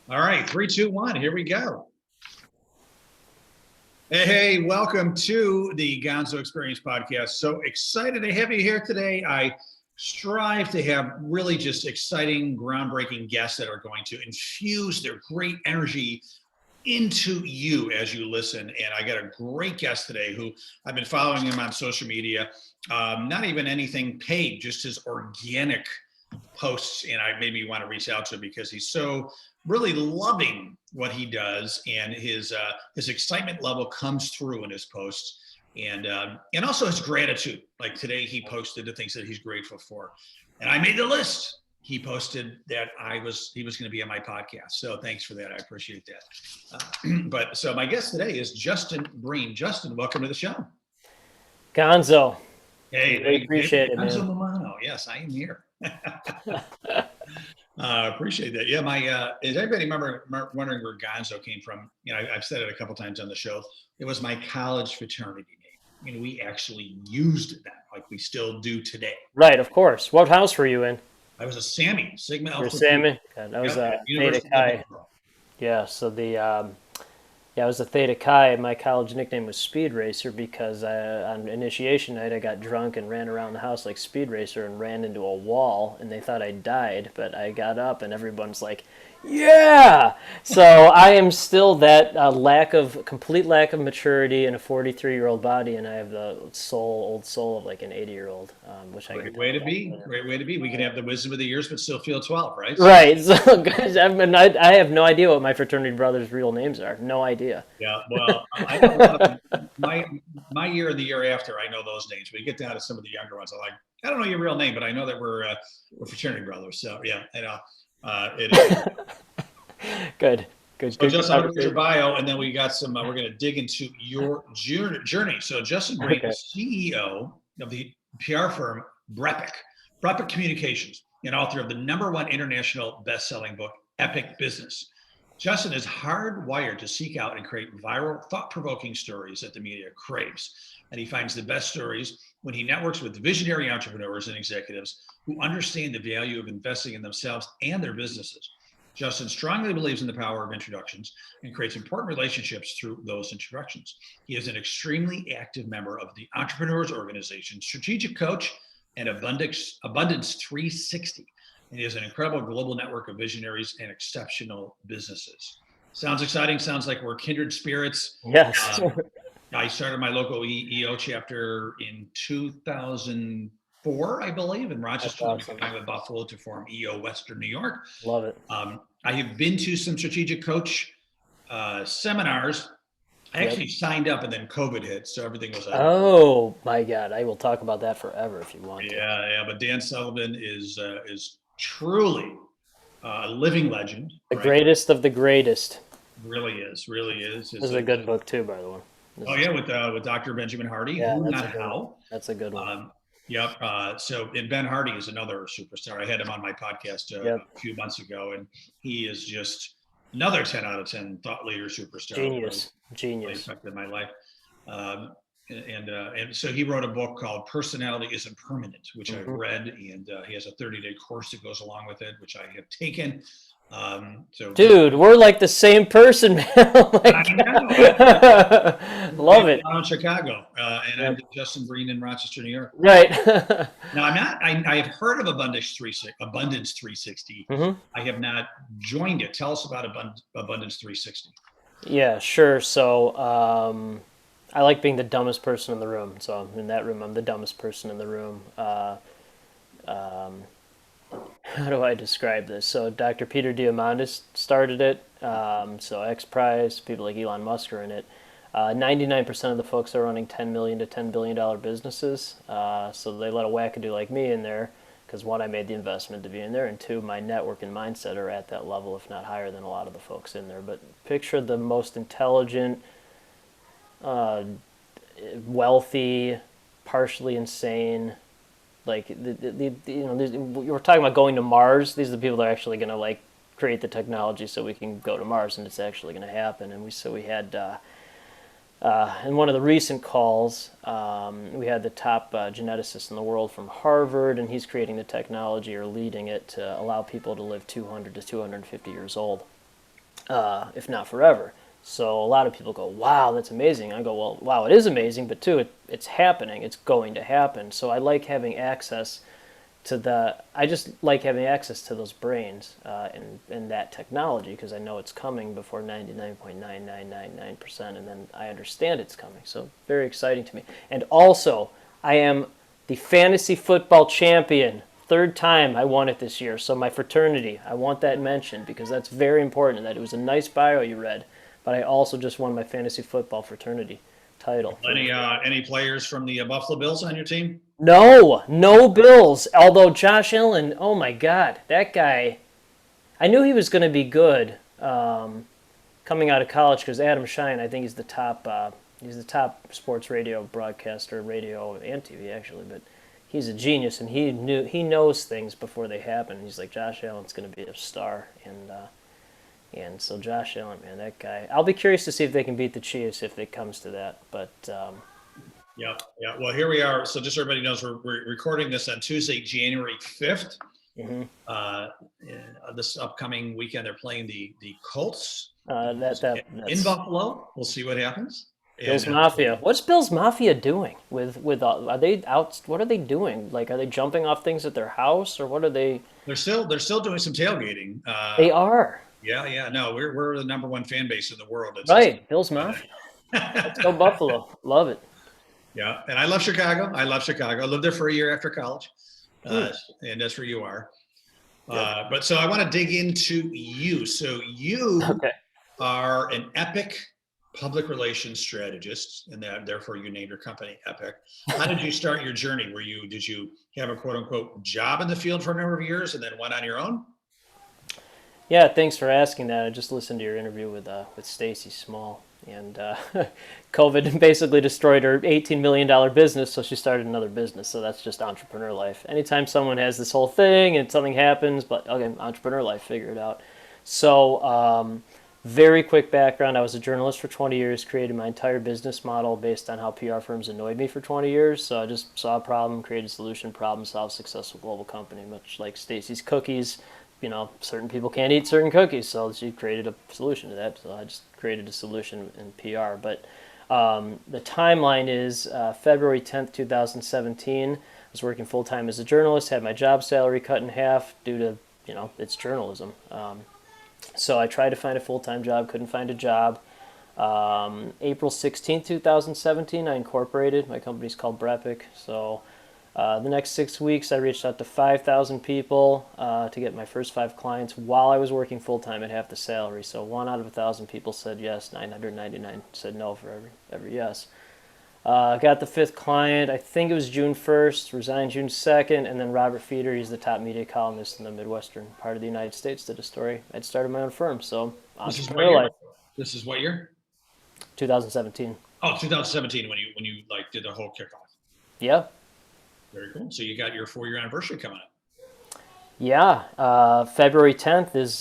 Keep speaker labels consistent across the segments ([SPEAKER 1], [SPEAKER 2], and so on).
[SPEAKER 1] All right, 3, 2, 1, here we go. Hey, welcome to the Gonzo Experience podcast. So excited to have you here today. I strive to have really just exciting, groundbreaking guests that are going to infuse their great energy into you as you listen. And I got a great guest today who I've been following him on social media. Not even anything paid, just his organic posts, and I maybe want to reach out to him because he's so really loving what he does, and his excitement level comes through in his posts, and also his gratitude. Like today, he posted the things that he's grateful for, and I made the list. He posted that he was going to be on my podcast, so thanks for that. I appreciate that. But so my guest today is Justin Breen. Justin, welcome to the show.
[SPEAKER 2] Gonzo.
[SPEAKER 1] Hey,
[SPEAKER 2] I appreciate it,
[SPEAKER 1] Gonzo
[SPEAKER 2] man.
[SPEAKER 1] Milano. Yes, I am here. Appreciate that. Yeah, is anybody wondering where Gonzo came from? You know, I've said it a couple times on the show. It was my college fraternity name. We actually used that like we still do today.
[SPEAKER 2] Right, of course. What house were you in?
[SPEAKER 1] I was a Sammy, Sigma
[SPEAKER 2] You're
[SPEAKER 1] Alpha Phi.
[SPEAKER 2] Salmon? God, I was
[SPEAKER 1] Yep, at
[SPEAKER 2] a Theta
[SPEAKER 1] University of
[SPEAKER 2] Chi.
[SPEAKER 1] Buffalo.
[SPEAKER 2] Yeah, so I was a Theta Chi. My college nickname was Speed Racer because on initiation night I got drunk and ran around the house like Speed Racer and ran into a wall, and they thought I died, but I got up and everyone's like, yeah! So I am still that complete lack of maturity in a 43-year-old body, and I have the old soul of like an 80-year-old, which I can
[SPEAKER 1] Great
[SPEAKER 2] tell
[SPEAKER 1] way to
[SPEAKER 2] about
[SPEAKER 1] be.
[SPEAKER 2] later.
[SPEAKER 1] Great way to be. We can have the wisdom of the years, but still feel 12, right? So,
[SPEAKER 2] Right. So, guys, I have no idea what my fraternity brothers' real names are. No idea.
[SPEAKER 1] yeah. Well, I know a lot of my year and the year after. I know those names. We get down to some of the younger ones. I'm like, I don't know your real name, but I know that we're fraternity brothers. So yeah, I know it is.
[SPEAKER 2] Good. Good.
[SPEAKER 1] So
[SPEAKER 2] Good
[SPEAKER 1] Justin, I'm going to read your
[SPEAKER 2] conversation.
[SPEAKER 1] bio, and then we got some. We're going to dig into your journey. So Justin Breen
[SPEAKER 2] Okay.
[SPEAKER 1] is CEO of the PR firm BrEpic Communications, and author of the #1 international best-selling book, Epic Business. Justin is hardwired to seek out and create viral, thought-provoking stories that the media craves, and he finds the best stories when he networks with visionary entrepreneurs and executives who understand the value of investing in themselves and their businesses. Justin strongly believes in the power of introductions and creates important relationships through those introductions. He is an extremely active member of the Entrepreneurs Organization, strategic coach, and Abundance 360. And he has an incredible global network of visionaries and exceptional businesses. Sounds exciting. Sounds like we're kindred spirits.
[SPEAKER 2] Yes.
[SPEAKER 1] Um, I started my local EO chapter in 2004, I believe, in
[SPEAKER 2] That's
[SPEAKER 1] Rochester,
[SPEAKER 2] awesome.
[SPEAKER 1] I'm in Buffalo to form EO Western New York.
[SPEAKER 2] Love it.
[SPEAKER 1] I have been to some strategic coach seminars. I
[SPEAKER 2] Yep.
[SPEAKER 1] actually signed up and then COVID hit, so everything was on.
[SPEAKER 2] Oh my God, I will talk about that forever if you want to.
[SPEAKER 1] Yeah. But Dan Sullivan is truly a living legend,
[SPEAKER 2] The
[SPEAKER 1] right?
[SPEAKER 2] greatest of the greatest.
[SPEAKER 1] Really is.
[SPEAKER 2] This is a good book too, by the way.
[SPEAKER 1] Oh
[SPEAKER 2] This is
[SPEAKER 1] yeah, with Dr. Benjamin Hardy,
[SPEAKER 2] yeah,
[SPEAKER 1] Who
[SPEAKER 2] that's
[SPEAKER 1] Not
[SPEAKER 2] a good one.
[SPEAKER 1] How.
[SPEAKER 2] That's a good one.
[SPEAKER 1] Yep. And Ben Hardy is another superstar. I had him on my podcast
[SPEAKER 2] Yep.
[SPEAKER 1] a few months ago, and he is just another 10 out of 10 thought leader superstar that really,
[SPEAKER 2] Genius.
[SPEAKER 1] really
[SPEAKER 2] Genius.
[SPEAKER 1] affected my life. And so he wrote a book called Personality Isn't Permanent, which I've
[SPEAKER 2] Hmm.
[SPEAKER 1] read, and he has a 30-day course that goes along with it, which I have taken. So
[SPEAKER 2] Dude, we're like the same person, man. Oh my
[SPEAKER 1] I know.
[SPEAKER 2] God. Love it.
[SPEAKER 1] I'm in Chicago, and I'm
[SPEAKER 2] Yep.
[SPEAKER 1] Justin Breen in Rochester, New York.
[SPEAKER 2] Right.
[SPEAKER 1] Now, I'm not. I have heard of Abundance 360.
[SPEAKER 2] Hmm.
[SPEAKER 1] I have not joined it. Tell us about Abundance 360.
[SPEAKER 2] Yeah, sure. So, I like being the dumbest person in the room. So in that room, I'm the dumbest person in the room. How do I describe this? So Dr. Peter Diamandis started it. So X Prize, people like Elon Musk are in it. 99% of the folks are running 10 million to $10 billion businesses. So they let a wackadoo like me in there because one, I made the investment to be in there, and two, my network and mindset are at that level, if not higher than a lot of the folks in there. But picture the most intelligent, uh, wealthy, partially insane. Like you were talking about going to Mars. These are the people that are actually going to like create the technology so we can go to Mars, and it's actually going to happen. And we had In one of the recent calls, we had the top geneticist in the world from Harvard, and he's creating the technology or leading it to allow people to live 200 to 250 years old, if not forever. So a lot of people go, wow, that's amazing. I go, well, wow, it is amazing, but two, it's happening. It's going to happen. So I like having access I just like having access to those brains and that technology because I know it's coming before 99.9999%, and then I understand it's coming. So very exciting to me. And also, I am the fantasy football champion. Third time I won it this year. So my fraternity, I want that mentioned because that's very important. That it was a nice bio you read, but I also just won my fantasy football fraternity title.
[SPEAKER 1] Any players from the Buffalo Bills on your team?
[SPEAKER 2] No Bills. Although Josh Allen, oh my God, that guy, I knew he was going to be good coming out of college because Adam Shine, I think he's the top sports radio broadcaster, radio and TV actually, but he's a genius and he knows things before they happen. He's like, Josh Allen's going to be a star, and so Josh Allen, man, that guy. I'll be curious to see if they can beat the Chiefs if it comes to that, but.
[SPEAKER 1] Yeah. Well, here we are. So just so everybody knows, we're recording this on Tuesday, January 5th.
[SPEAKER 2] Mm-hmm.
[SPEAKER 1] This upcoming weekend, they're playing the Colts
[SPEAKER 2] That's
[SPEAKER 1] in Buffalo. We'll see what happens.
[SPEAKER 2] Bills Mafia. What's Bills Mafia doing with? Are they out? What are they doing? Like, are they jumping off things at their house, or what are they?
[SPEAKER 1] They're still doing some tailgating.
[SPEAKER 2] They are.
[SPEAKER 1] Yeah. No, we're the number one fan base in the world.
[SPEAKER 2] Right, Bills Mafia. Let's go Buffalo. Love it.
[SPEAKER 1] Yeah, and I love Chicago. I lived there for a year after college, and that's where you are. But so I want to dig into you. So you are an epic public relations strategist, and therefore you named your company Epic. How did you start your journey? Did you have a quote unquote job in the field for a number of years and then went on your own?
[SPEAKER 2] Yeah, thanks for asking that. I just listened to your interview with Stacy Small. And COVID basically destroyed her $18 million business, so she started another business. So that's just entrepreneur life. Anytime someone has this whole thing and something happens, but okay, entrepreneur life, figure it out. So very quick background. I was a journalist for 20 years, created my entire business model based on how PR firms annoyed me for 20 years. So I just saw a problem, created a solution, problem solved, successful global company, much like Stacy's cookies. Certain people can't eat certain cookies, so she created a solution to that. So I just created a solution in PR. But the timeline is February 10th, 2017. I was working full-time as a journalist, had my job salary cut in half due to, it's journalism. So I tried to find a full-time job, couldn't find a job. April 16th, 2017, I incorporated. My company's called BrEpic. So the next 6 weeks, I reached out to 5,000 people to get my first 5 clients while I was working full-time at half the salary. So 1 out of 1,000 people said yes, 999 said no for every yes. Got the 5th client, I think it was June 1st, resigned June 2nd, and then Robert Feeder, he's the top media columnist in the Midwestern part of the United States, did a story. I'd started my own firm, so entrepreneur life.
[SPEAKER 1] This is what year?
[SPEAKER 2] 2017.
[SPEAKER 1] Oh, 2017 when you did the whole kickoff.
[SPEAKER 2] Yeah.
[SPEAKER 1] Very cool. So you got your 4-year anniversary coming up.
[SPEAKER 2] Yeah, February 10th is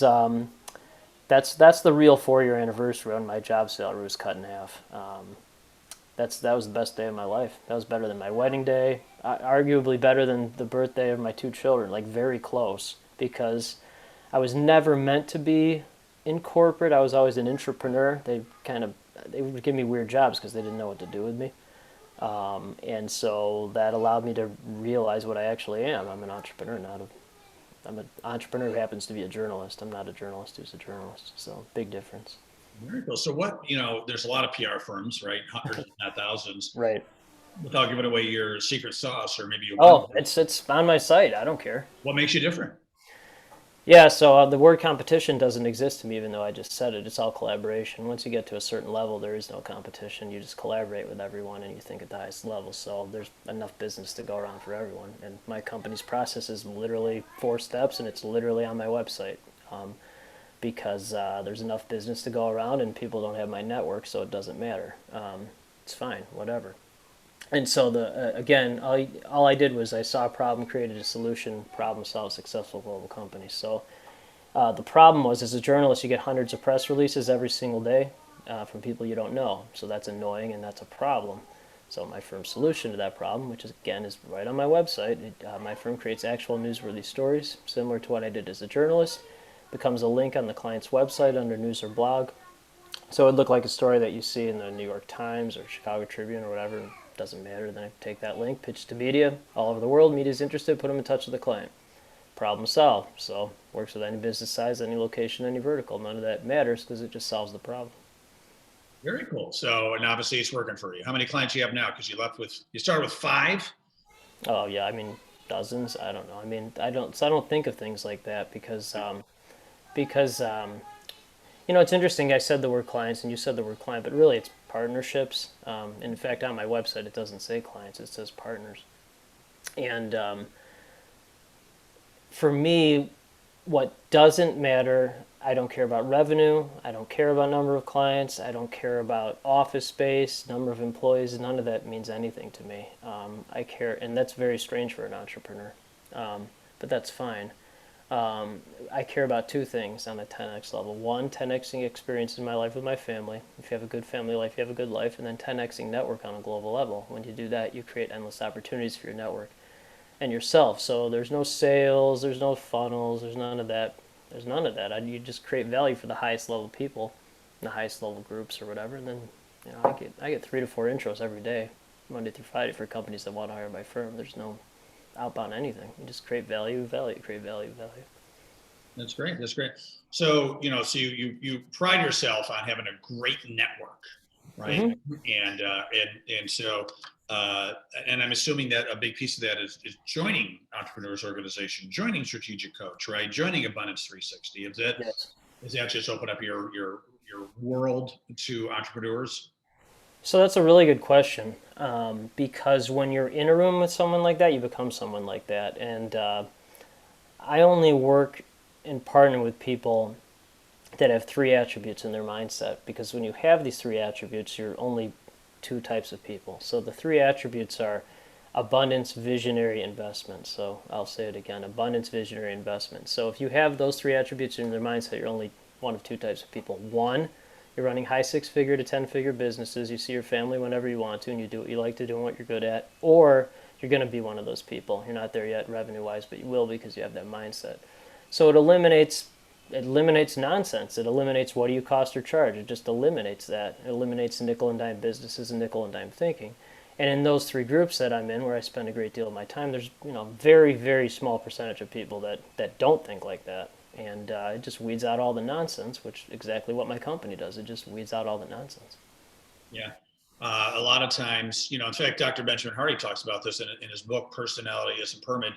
[SPEAKER 2] that's the real 4-year anniversary when my job salary was cut in half. That was the best day of my life. That was better than my wedding day, arguably better than the birthday of my 2 children, like very close, because I was never meant to be in corporate. I was always an entrepreneur. They would give me weird jobs because they didn't know what to do with me. And so that allowed me to realize what I actually am. I'm an entrepreneur, I'm an entrepreneur who happens to be a journalist. I'm not a journalist who's a journalist. So big difference.
[SPEAKER 1] Very cool. So there's a lot of PR firms, right? Hundreds, if not thousands.
[SPEAKER 2] Right.
[SPEAKER 1] Without giving away your secret sauce or maybe
[SPEAKER 2] it's on my site. I don't care.
[SPEAKER 1] What makes you different?
[SPEAKER 2] Yeah, so the word competition doesn't exist to me, even though I just said it. It's all collaboration. Once you get to a certain level, there is no competition. You just collaborate with everyone, and you think at the highest level. So there's enough business to go around for everyone. And my company's process is literally 4 steps, and it's literally on my website because there's enough business to go around, and people don't have my network, so it doesn't matter. It's fine, whatever. And so again, all I did was I saw a problem, created a solution, problem solved, successful global company. So the problem was, as a journalist, you get hundreds of press releases every single day. from people you don't know. So that's annoying and that's a problem. So my firm's solution to that problem, which is again is right on my website, my firm creates actual newsworthy stories, similar to what I did as a journalist, becomes a link on the client's website under news or blog. So it would look like a story that you see in the New York Times or Chicago Tribune or whatever. It doesn't matter. Then I take that link, pitch to media all over the world. Media's interested, put them in touch with the client. Problem solved. So works with any business size, any location, any vertical. None of that matters because it just solves the problem.
[SPEAKER 1] Very cool. So, and obviously it's working for you. How many clients do you have now? Because you started with 5.
[SPEAKER 2] Oh yeah, I mean dozens. I don't know. I mean I don't think of things like that because it's interesting. I said the word clients and you said the word client, but really it's partnerships. In fact, on my website it doesn't say clients; it says partners. And for me, what doesn't matter, I don't care about revenue, I don't care about number of clients, I don't care about office space, number of employees, none of that means anything to me. I care, and that's very strange for an entrepreneur, but that's fine. I care about 2 things on a 10x level. 1, 10xing experience in my life with my family. If you have a good family life, you have a good life. And then 10xing network on a global level. When you do that, you create endless opportunities for your network and yourself. So there's no sales, there's no funnels, there's none of that. There's none of that. You just create value for the highest level people, the highest level groups or whatever. And then I get 3 to 4 intros every day, Monday through Friday, for companies that want to hire my firm. There's no outbound anything. You just create value, create value.
[SPEAKER 1] That's great. That's great. So, so you pride yourself on having a great network, right?
[SPEAKER 2] Mm-hmm.
[SPEAKER 1] And so, and I'm assuming that a big piece of that is joining Entrepreneurs Organization, joining Strategic Coach, right? Joining Abundance 360.
[SPEAKER 2] Yes.
[SPEAKER 1] Does that just open up your world to entrepreneurs?
[SPEAKER 2] So that's a really good question, because when you're in a room with someone like that, you become someone like that. And I only work and partner with people that have 3 attributes in their mindset, because when you have these 3 attributes, you're only 2 types of people. So the 3 attributes are abundance, visionary, investment. So I'll say it again, abundance, visionary, investment. So if you have those 3 attributes in their mindset, you're only one of 2 types of people. 1, you're running high 6-figure to 10-figure businesses. You see your family whenever you want to, and you do what you like to do and what you're good at. Or you're going to be one of those people. You're not there yet revenue-wise, but you will because you have that mindset. So it eliminates nonsense. It eliminates what do you cost or charge. It just eliminates that. It eliminates nickel and dime businesses and nickel and dime thinking. And in those 3 groups that I'm in, where I spend a great deal of my time, there's very, very small percentage of people that don't think like that. And it just weeds out all the nonsense, which is exactly what my company does. It just weeds out all the nonsense.
[SPEAKER 1] Yeah. A lot of times, in fact, Dr. Benjamin Hardy talks about this in his book, Personality Isn't Permanent.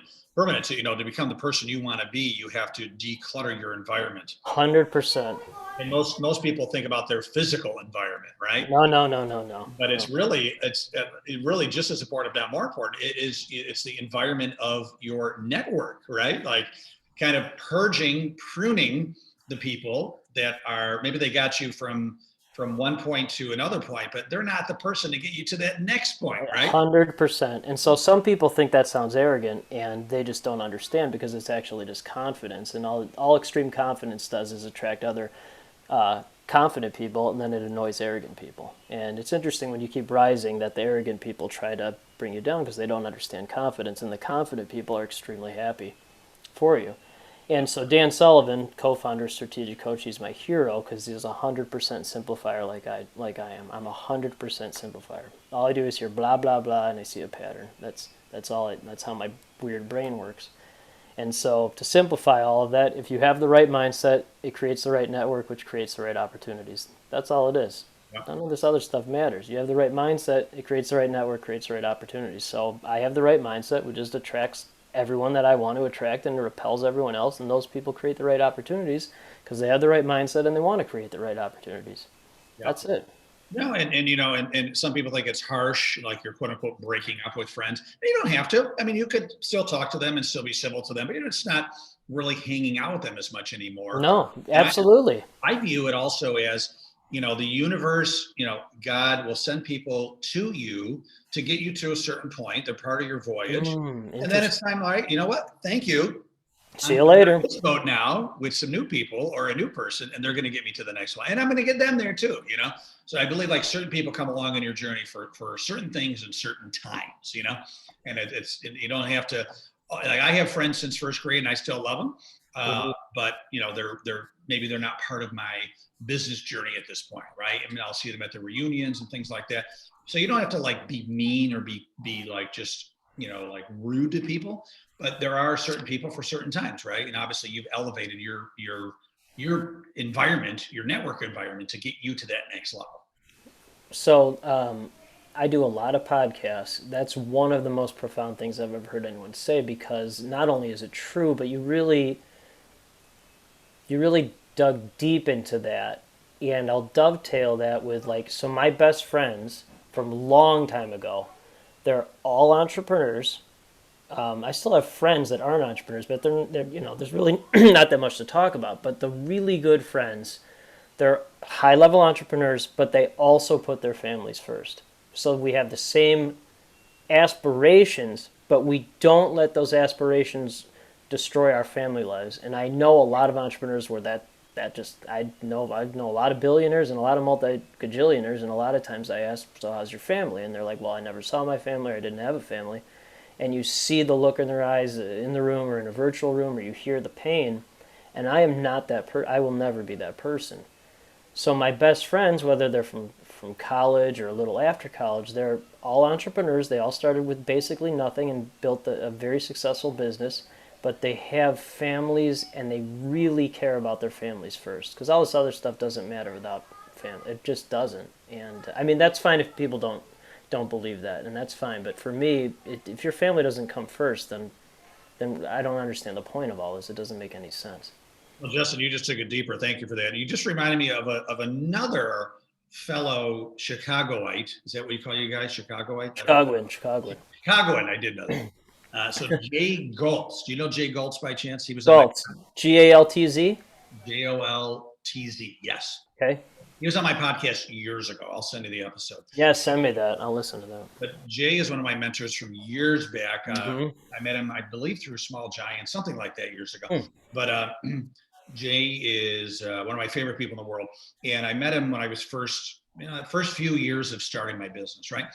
[SPEAKER 1] To become the person you want to be, you have to declutter your environment.
[SPEAKER 2] 100%.
[SPEAKER 1] And most people think about their physical environment, right?
[SPEAKER 2] No.
[SPEAKER 1] But it's really just as important, if not more important. It's the environment of your network, right? Like kind of pruning the people that are, maybe they got you from one point to another point, but they're not the person to get you to that next point, right?
[SPEAKER 2] 100%. And so some people think that sounds arrogant, and they just don't understand, because it's actually just confidence. And all extreme confidence does is attract other confident people, and then it annoys arrogant people. And it's interesting when you keep rising that the arrogant people try to bring you down because they don't understand confidence, and the confident people are extremely happy for you. And so Dan Sullivan, co-founder of Strategic Coach, he's my hero because he's a 100% simplifier like I am. I'm a 100% simplifier. All I do is hear blah blah blah, and I see a pattern. That's how my weird brain works. And so to simplify all of that, if you have the right mindset, it creates the right network, which creates the right opportunities. That's all it is.
[SPEAKER 1] Yeah.
[SPEAKER 2] None of this other stuff matters. You have the right mindset, it creates the right network, creates the right opportunities. So I have the right mindset, which just attracts everyone that I want to attract and repels everyone else, and those people create the right opportunities because they have the right mindset and they want to create the right opportunities. Yeah. That's it.
[SPEAKER 1] No, and some people think it's harsh, like you're quote unquote breaking up with friends. You don't have to. I mean, you could still talk to them and still be civil to them, but it's not really hanging out with them as much anymore.
[SPEAKER 2] No, absolutely.
[SPEAKER 1] I view it also as, the universe, God will send people to you to get you to a certain point. They're part of your voyage. And then it's time, all right, you know what? Thank you.
[SPEAKER 2] See
[SPEAKER 1] I'm
[SPEAKER 2] you
[SPEAKER 1] on
[SPEAKER 2] later.
[SPEAKER 1] this boat now with some new people or a new person, and they're going to get me to the next one, and I'm going to get them there too. So I believe like certain people come along in your journey for certain things and certain times. And you don't have to. Like I have friends since first grade, and I still love them.
[SPEAKER 2] Mhm.
[SPEAKER 1] But they're maybe they're not part of my business journey at this point, right? I mean, I'll see them at the reunions and things like that. So you don't have to like be mean or be like just like rude to people, but there are certain people for certain times, right? And obviously you've elevated your environment, your network environment, to get you to that next level.
[SPEAKER 2] So I do a lot of podcasts. That's one of the most profound things I've ever heard anyone say, because not only is it true, but you really dug deep into that. And I'll dovetail that with, like, so my best friends from a long time ago, they're all entrepreneurs. I still have friends that aren't entrepreneurs, but there's really not that much to talk about. But the really good friends, they're high level entrepreneurs, but they also put their families first. So we have the same aspirations, but we don't let those aspirations destroy our family lives. And I know a lot of entrepreneurs where that just I know a lot of billionaires and a lot of multi gajillionaires, and a lot of times I ask, so how's your family? And they're like, well, I never saw my family, or I didn't have a family. And you see the look in their eyes in the room or in a virtual room, or you hear the pain. And I am not that I will never be that person. So my best friends, whether they're from college or a little after college, they're all entrepreneurs. They all started with basically nothing and built a very successful business. But they have families, and they really care about their families first, because all this other stuff doesn't matter without family. It just doesn't. And I mean, that's fine if people don't believe that, and that's fine. But for me, if your family doesn't come first, then I don't understand the point of all this. It doesn't make any sense.
[SPEAKER 1] Well, Justin, you just took it deeper. Thank you for that. You just reminded me of another fellow Chicagoite. Is that what you call you guys, Chicagoite? I don't know.
[SPEAKER 2] Chicagoan.
[SPEAKER 1] Chicagoan. I did know that. So Jay Goltz. Do you know Jay Goltz by chance? He was on my
[SPEAKER 2] Galtz, Galtz.
[SPEAKER 1] Goltz. Yes,
[SPEAKER 2] Okay.
[SPEAKER 1] he was on my podcast years ago. I'll send you the episode.
[SPEAKER 2] Yeah, send me that. I'll listen to that.
[SPEAKER 1] But Jay is one of my mentors from years back.
[SPEAKER 2] Mm-hmm.
[SPEAKER 1] I met him, I believe, through Small Giant, something like that years ago.
[SPEAKER 2] Hmm.
[SPEAKER 1] But Jay is one of my favorite people in the world, and I met him when I was first few years of starting my business, right?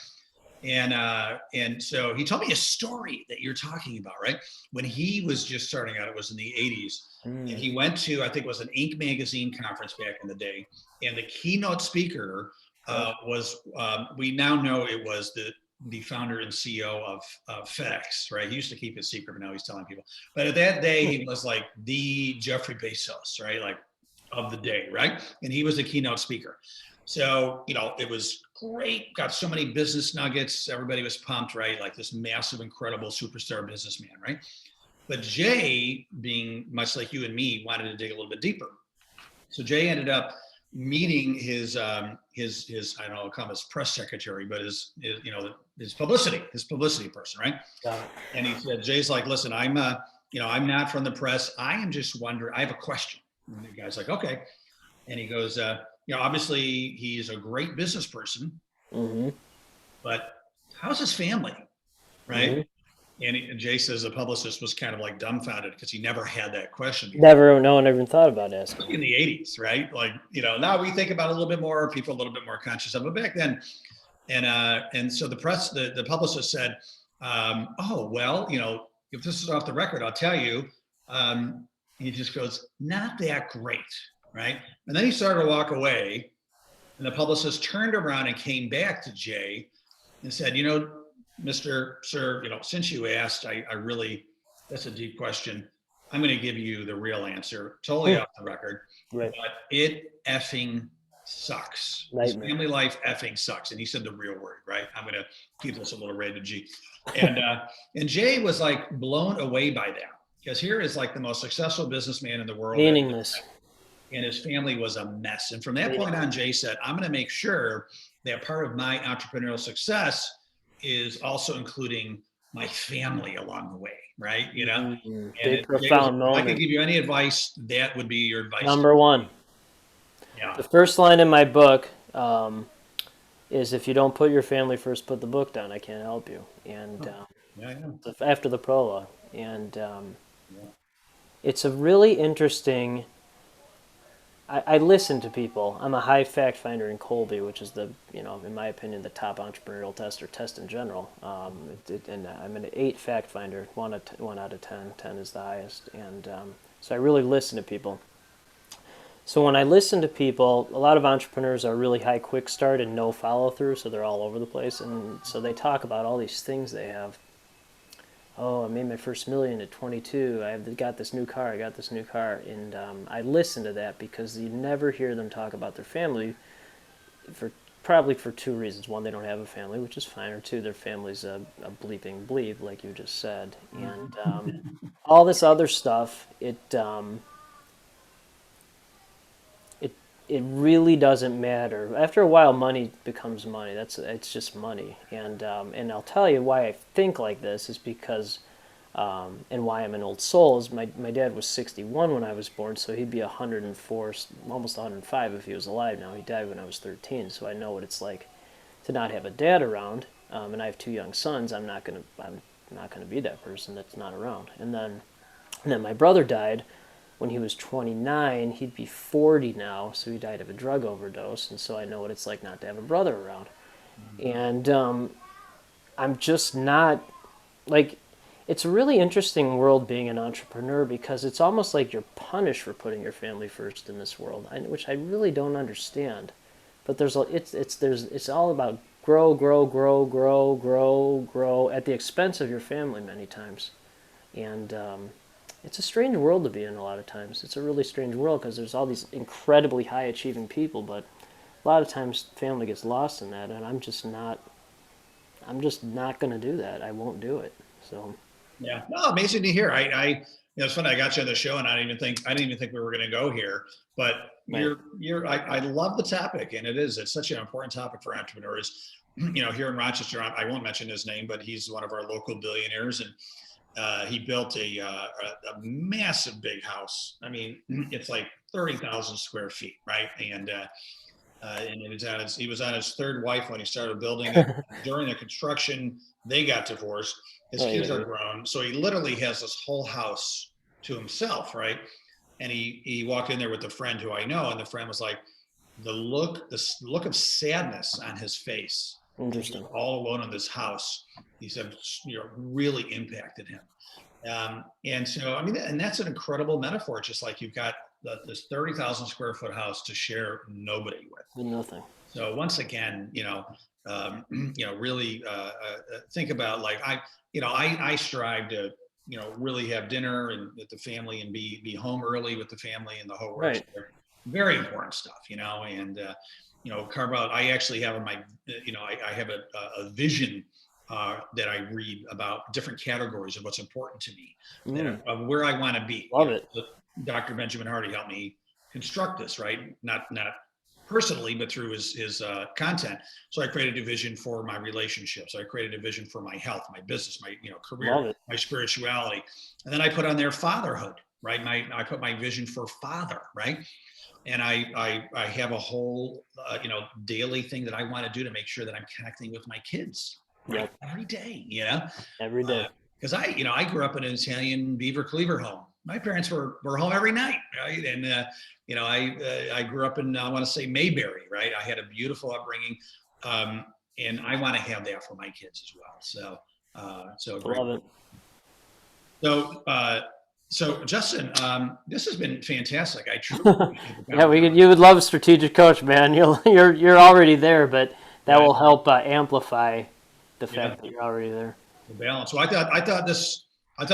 [SPEAKER 1] And so he told me a story that you're talking about, right? When he was just starting out, it was in the 80s. And
[SPEAKER 2] Mm.
[SPEAKER 1] he went to, I think it was an Inc. magazine conference back in the day. And the keynote speaker was, we now know it was the founder and CEO of FedEx, right? He used to keep it secret, but now he's telling people. But at that day, he was like the Jeffrey Bezos, right? Like of the day, right? And he was the keynote speaker. So, it was great. Got so many business nuggets. Everybody was pumped, right? Like this massive, incredible superstar businessman, right? But Jay, being much like you and me, wanted to dig a little bit deeper. So Jay ended up meeting his I don't know, I'll call him his press secretary, but his publicity person, right?
[SPEAKER 2] Got
[SPEAKER 1] And he said, Jay's like, listen, I'm not from the press. I am just wondering, I have a question. And the guy's like, okay. And he goes, obviously he's a great business person,
[SPEAKER 2] Mm-hmm.
[SPEAKER 1] but how's his family,
[SPEAKER 2] Mm-hmm.
[SPEAKER 1] right? And Jay says the publicist was kind of like dumbfounded because he never had that question before.
[SPEAKER 2] No one ever thought about asking.
[SPEAKER 1] In the 80s, right? Like, now we think about it a little bit more, people a little bit more conscious of it back then. And so the publicist said, oh, well, if this is off the record, I'll tell you. He just goes, not that great, right? And then he started to walk away, and the publicist turned around and came back to Jay and said, Mr. Sir, since you asked, I really, that's a deep question. I'm going to give you the real answer, totally off the record,
[SPEAKER 2] Right.
[SPEAKER 1] but it effing sucks. His
[SPEAKER 2] Nightmare.
[SPEAKER 1] family life effing sucks. And he said the real word, right? I'm going to keep this a little rated G. And Jay was like blown away by that, because here is like the most successful businessman in the world.
[SPEAKER 2] Meaningless.
[SPEAKER 1] And his family was a mess. And from that point on, Jay said, I'm going to make sure that part of my entrepreneurial success is also including my family along the way, right?
[SPEAKER 2] Mm-hmm.
[SPEAKER 1] And
[SPEAKER 2] Big profound
[SPEAKER 1] if I could
[SPEAKER 2] moment.
[SPEAKER 1] give you any advice, that would be your advice.
[SPEAKER 2] Number one.
[SPEAKER 1] Yeah.
[SPEAKER 2] The first line in my book is, if you don't put your family first, put the book down. I can't help you. And
[SPEAKER 1] Yeah.
[SPEAKER 2] after the prologue. And
[SPEAKER 1] Yeah.
[SPEAKER 2] it's a really interesting. I listen to people. I'm a high fact finder in Colby, which is in my opinion, the top entrepreneurial test or test in general. And I'm an 8 fact finder, 1 out of 10. 10 is the highest. And so I really listen to people. So when I listen to people, a lot of entrepreneurs are really high quick start and no follow through, so they're all over the place. And so they talk about all these things they have. Oh, I made my first million at 22. Got this new car. I got this new car, and I listen to that because you never hear them talk about their family, probably for 2 reasons. One, they don't have a family, which is fine, or 2, their family's a bleeping bleep, like you just said, and all this other stuff. It really doesn't matter. After a while, money becomes money. It's just money, and I'll tell you why I think like this is because, and why I'm an old soul is my dad was 61 when I was born, so he'd be 104, almost 105 if he was alive now. He died when I was 13, so I know what it's like to not have a dad around, and I have 2 young sons. I'm not gonna be that person that's not around. And then my brother died when he was 29. He'd be 40 now, so he died of a drug overdose, and so I know what it's like not to have a brother around. And I'm just not, like, it's a really interesting world being an entrepreneur because it's almost like you're punished for putting your family first in this world, which I really don't understand. But it's all about grow, grow, grow, grow, grow, grow at the expense of your family many times. And it's a strange world to be in a lot of times. It's a really strange world because there's all these incredibly high achieving people, but a lot of times family gets lost in that, and I'm just not going to do that. I won't do it. So
[SPEAKER 1] Yeah, no, amazing to hear. It's funny. I got you on the show, and I didn't even think we were going to go here. But
[SPEAKER 2] right.
[SPEAKER 1] I love the topic, and it's such an important topic for entrepreneurs. Here in Rochester, I won't mention his name, but he's one of our local billionaires, and he built a massive big house. I mean, it's like 30,000 square feet, right? And he was on his 3rd wife when he started building it. During the construction, they got divorced. His kids are grown, so he literally has this whole house to himself, right? And he walked in there with a friend who I know, and the friend was like, the look of sadness on his face.
[SPEAKER 2] Interesting.
[SPEAKER 1] All alone in this house. He said, really impacted him. And so, I mean, and that's an incredible metaphor. Just like you've got this 30,000 square foot house to share nobody with.
[SPEAKER 2] Nothing.
[SPEAKER 1] So once again, really think about, like, I strive to, really have dinner and with the family and be home early with the family and the whole works.
[SPEAKER 2] Right.
[SPEAKER 1] Very important stuff, and carve out. I actually have in my, I have a vision that I read about different categories of what's important to me, of where I want to be.
[SPEAKER 2] Love it.
[SPEAKER 1] Dr. Benjamin Hardy helped me construct this, right? Not personally, but through his content. So I created a vision for my relationships. I created a vision for my health, my business, my career, my spirituality, and then I put on there fatherhood, right? I put my vision for father, right? And I have a whole daily thing that I want to do to make sure that I'm connecting with my kids, right? Every day,
[SPEAKER 2] every day.
[SPEAKER 1] Because I grew up in an Italian Beaver Cleaver home. My parents were home every night, right? And I grew up in, I want to say, Mayberry, right? I had a beautiful upbringing, and I want to have that for my kids as well. So great.
[SPEAKER 2] Love
[SPEAKER 1] it. So Justin, this has been fantastic. I truly
[SPEAKER 2] yeah, you would love a strategic coach, man. You're already there, but that will help amplify the fact that you're already there.
[SPEAKER 1] The balance. So I thought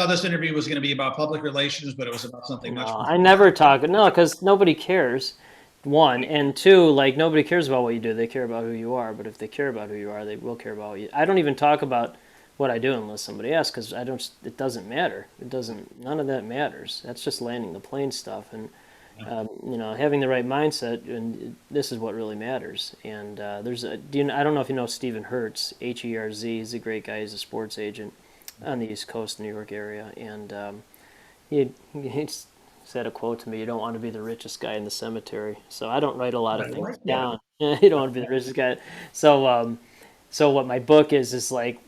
[SPEAKER 1] this interview was going to be about public relations, but it was about something much more.
[SPEAKER 2] I never talk. No, because nobody cares. 1 and 2, like, nobody cares about what you do. They care about who you are. But if they care about who you are, they will care about what you. I don't even talk about what I do unless somebody asks, because I don't. It doesn't matter. None of that matters. That's just landing the plane stuff, and having the right mindset, and this is what really matters. And I don't know if you know Stephen Hertz, Herz. He's a great guy. He's a sports agent on the East Coast, New York area, and he said a quote to me: "You don't want to be the richest guy in the cemetery." So I don't write a lot of things down. You don't want to be the richest guy. So what my book is like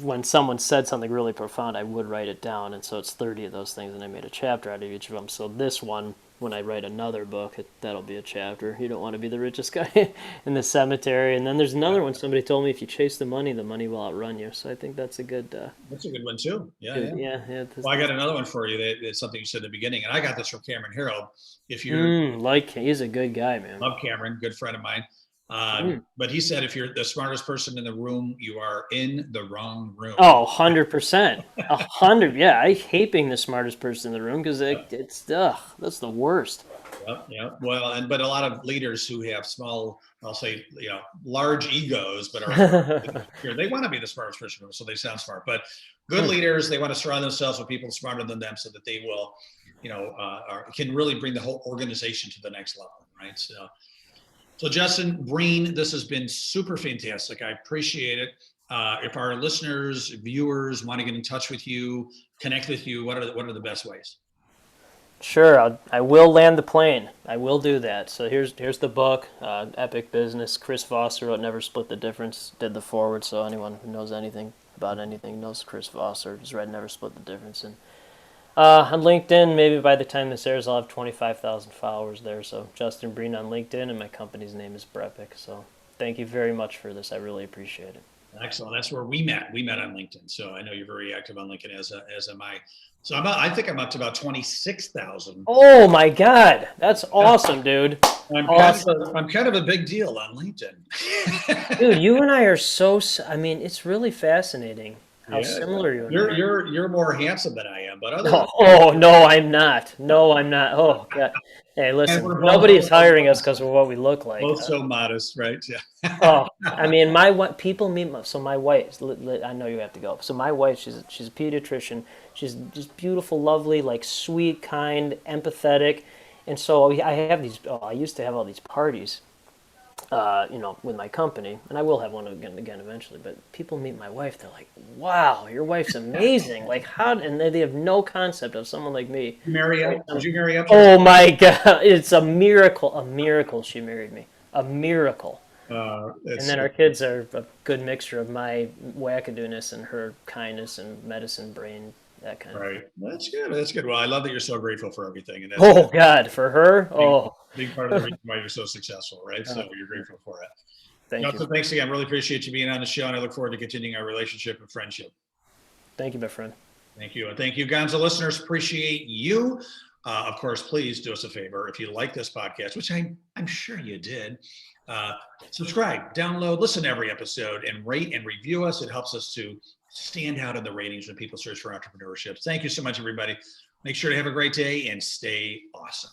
[SPEAKER 2] when someone said something really profound, I would write it down. And so it's 30 of those things, and I made a chapter out of each of them. So this one, when I write another book, that'll be a chapter. You don't want to be the richest guy in the cemetery. And then there's another one. Somebody told me if you chase the money will outrun you. So I think that's a good.
[SPEAKER 1] That's a good one too. Yeah,
[SPEAKER 2] good,
[SPEAKER 1] yeah.
[SPEAKER 2] yeah.
[SPEAKER 1] Well, I got another one for you. That's something you said at the beginning, and I got this from Cameron Harold. If you're
[SPEAKER 2] He's a good guy, man.
[SPEAKER 1] love Cameron, good friend of mine. But he said, if you're the smartest person in the room, you are in the wrong room.
[SPEAKER 2] Oh, 100%. 100. Yeah, I hate being the smartest person in the room because it's that's the worst.
[SPEAKER 1] Yep. Well, but a lot of leaders who have small, I'll say, large egos, but are they want to be the smartest person, so they sound smart. But good leaders, they want to surround themselves with people smarter than them, so that they will, can really bring the whole organization to the next level, right? So Justin Breen, this has been super fantastic. I appreciate it. If our listeners, viewers want to get in touch with you, connect with you, what are the best ways?
[SPEAKER 2] Sure, I will land the plane. I will do that. So here's the book, Epic Business. Chris Foster wrote Never Split the Difference, did the foreword, so anyone who knows anything about anything knows Chris Foster. Just read Never Split the Difference. And on LinkedIn, maybe by the time this airs, I'll have 25,000 followers there. So Justin Breen on LinkedIn, and my company's name is BrEpic. So thank you very much for this. I really appreciate it.
[SPEAKER 1] Excellent. That's where we met. We met on LinkedIn. So I know you're very active on LinkedIn, as am I. So I think I'm up to about 26,000.
[SPEAKER 2] Oh my God, that's awesome, dude.
[SPEAKER 1] I'm kind of a big deal on LinkedIn.
[SPEAKER 2] Dude, you and I are so. I mean, it's really fascinating how similar you and I are.
[SPEAKER 1] You're more handsome than I am, but
[SPEAKER 2] no, I'm not. No, I'm not. Oh God. Hey, listen, nobody's hiring us because of what we look like.
[SPEAKER 1] Both so modest, right? Yeah.
[SPEAKER 2] Oh, I mean, people meet. So my wife, I know you have to go. So my wife, she's a pediatrician. She's just beautiful, lovely, like sweet, kind, empathetic, and so I have these. I used to have all these parties, with my company, and I will have one again eventually. But people meet my wife, they're like, "Wow, your wife's amazing!" Like how? And they have no concept of someone like me.
[SPEAKER 1] Did you marry up?
[SPEAKER 2] Oh my God, it's a miracle! A miracle she married me. A miracle. And then our kids are a good mixture of my wackadoo-ness and her kindness and medicine brain, that kind of thing.
[SPEAKER 1] Right. That's good. That's good. Well, I love that you're so grateful for everything. And
[SPEAKER 2] that's God, for her.
[SPEAKER 1] Big part of the reason why you're so successful, right? So you're grateful for it.
[SPEAKER 2] Thank you.
[SPEAKER 1] So thanks again. Really appreciate you being on the show, and I look forward to continuing our relationship and friendship.
[SPEAKER 2] Thank you, my friend.
[SPEAKER 1] Thank you. And thank you, Gonzo listeners. Appreciate you. Of course, please do us a favor. If you like this podcast, which I'm sure you did, subscribe, download, listen to every episode, and rate and review us. It helps us to stand out in the ratings when people search for entrepreneurship. Thank you so much, everybody. Make sure to have a great day and stay awesome.